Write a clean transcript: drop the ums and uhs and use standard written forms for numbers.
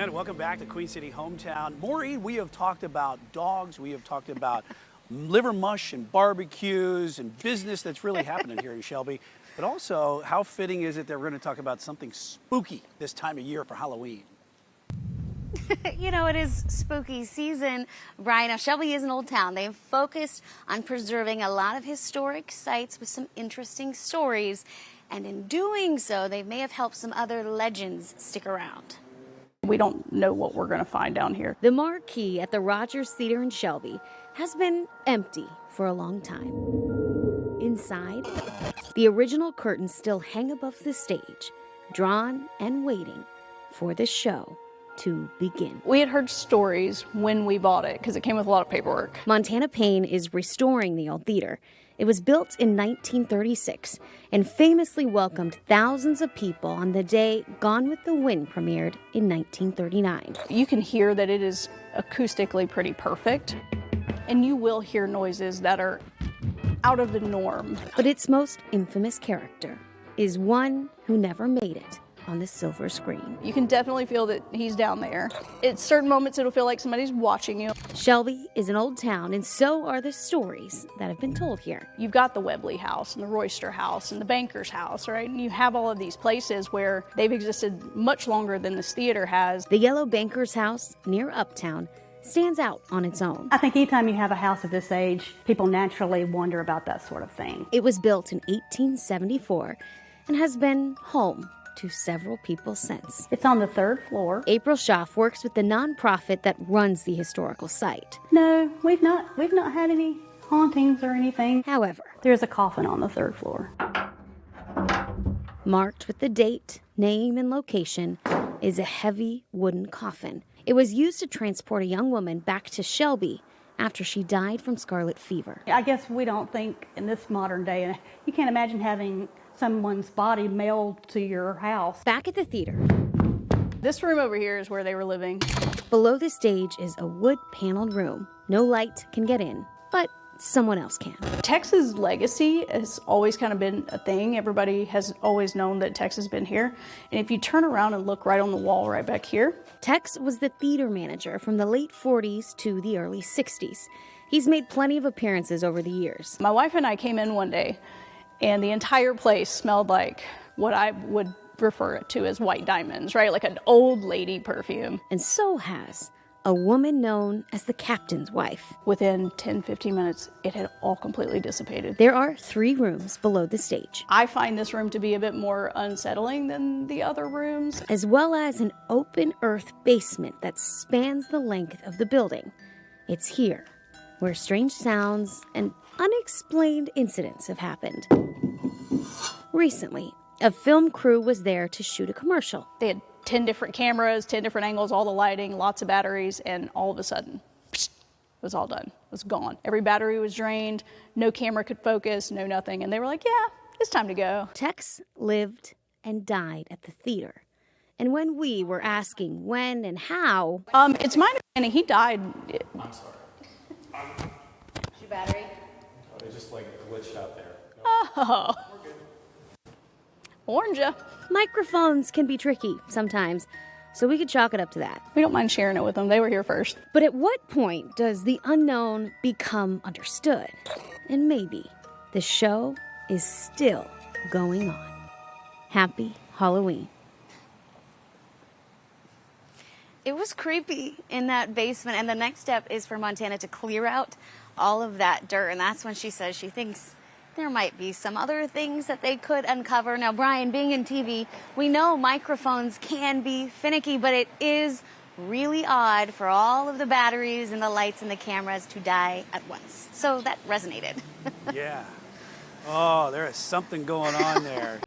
again. Welcome back to Queen City Hometown. Maury, we have talked about dogs. We have talked about liver mush and barbecues and business that's really happening here in Shelby. But also, how fitting is it that we're going to talk about something spooky this time of year for Halloween? You know, it is spooky season, Brian. Now, Shelby is an old town. They've focused on preserving a lot of historic sites with some interesting stories. And in doing so, they may have helped some other legends stick around. We don't know what we're going to find down here. The marquee at the Rogers Theater in Shelby has been empty for a long time. Inside, the original curtains still hang above the stage, drawn and waiting for the show to begin. We had heard stories when we bought it because it came with a lot of paperwork. Montana Payne is restoring the old theater. It was built in 1936 and famously welcomed thousands of people on the day Gone with the Wind premiered in 1939. You can hear that it is acoustically pretty perfect, and you will hear noises that are out of the norm. But its most infamous character is one who never made it on the silver screen. You can definitely feel that he's down there. At certain moments, it'll feel like somebody's watching you. Shelby is an old town, and so are the stories that have been told here. You've got the Webley House and the Royster House and the Banker's House, right? And you have all of these places where they've existed much longer than this theater has. The Yellow Banker's House near Uptown stands out on its own. I think anytime you have a house of this age, people naturally wonder about that sort of thing. It was built in 1874 and has been home to several people since. It's on the 3rd floor. April Schaff works with the nonprofit that runs the historical site. No, we've not had any hauntings or anything. However, there's a coffin on the 3rd floor. Marked with the date, name, and location is a heavy wooden coffin. It was used to transport a young woman back to Shelby after she died from scarlet fever. I guess we don't think in this modern day, and you can't imagine having someone's body mailed to your house. Back at the theater, This room over here is where they were living. below the stage is a wood-paneled room. No light can get in, but someone else can. Texas legacy has always kind of been a thing. Everybody has always known that Tex has been here. And if you turn around and look right on the wall right back here. Tex was the theater manager from the late 40s to the early 60s. He's made plenty of appearances over the years. My wife and I came in one day, and the entire place smelled like what I would refer it to as white diamonds, right? Like an old lady perfume. And so has a woman known as the captain's wife. Within 10, 15 minutes, it had all completely dissipated. There are 3 rooms below the stage, I find this room to be a bit more unsettling than the other rooms. as well as an open earth basement that spans the length of the building. It's here where strange sounds and unexplained incidents have happened. Recently, a film crew was there to shoot a commercial. They had 10 different cameras, 10 different angles, all the lighting, lots of batteries, and all of a sudden, it was all done. It was gone. Every battery was drained, no camera could focus, no nothing. And they were like, yeah, it's time to go. Tex lived and died at the theater. And when we were asking when and how, It's my understanding he died. I'm sorry. your battery? Oh, it just like glitched out there. Oh, warned ya. Microphones can be tricky sometimes, so we could chalk it up to that. We don't mind sharing it with them. They were here first. But at what point does the unknown become understood? And maybe the show is still going on. Happy Halloween. It was creepy in that basement, and the next step is for Montana to clear out all of that dirt, and that's when she says she thinks there might be some other things that they could uncover. Now, Brian, being in TV, we know microphones can be finicky, but it is really odd for all of the batteries and the lights and the cameras to die at once. So that resonated. Yeah. Oh, there is something going on there.